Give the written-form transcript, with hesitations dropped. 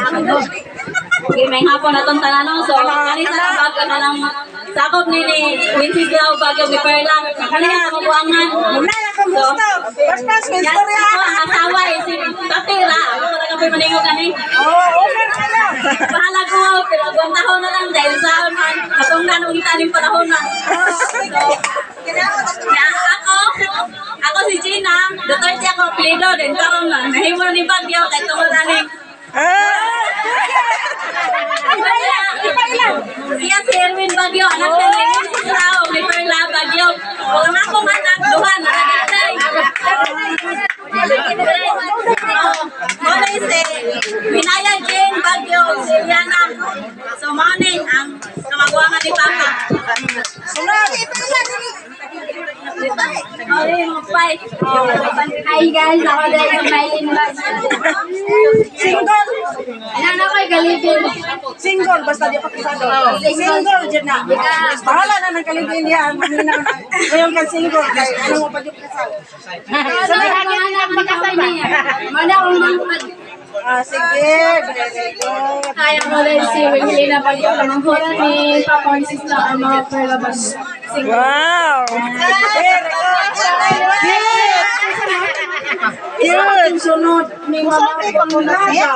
Okay, may hapon na itong tananong. So, kanisa na bago na lang sakop ni Winsis daw bago ni Perla. Kanina sa mabuangan. So, yan ako ang asawa si Tatira. Ako talaga po maningo kani. Bahala ko, pero buong tahon na lang dahil sa man. Atong nanong italing panahon na. So, ako si Gina. Duterte ako apelido din. Karoon na. Nahimo na ni Bagyo. Kahit tungkol aning. Siya si Erwin Bagyo. Anak na ni Winsis Rao. Ni Perla Bagyo. Kung ako man ang duhan. Nakagitay. Muna si Binaya Jane Bagyo. Si Yana. So, morning ang kamaguangan ni Papa. Hi guys, ako dahil yung may Single. Ano na ko'y galibin? Single, basta di pa kasado. Single, dyan na. Bahala na ng kalibin yan. Ngayon ka single, kaya ano mo pa di pa kasado. Sa mga anak magkasay niya. Mana akong mga Sige, very good. kaya mo rin si Winglina Bagyo. Kamangkulan ni Papa and Sis na ang mga perlabas. Wow! Very good. Cute! Cute! Sunod ni Mama Pangulaga.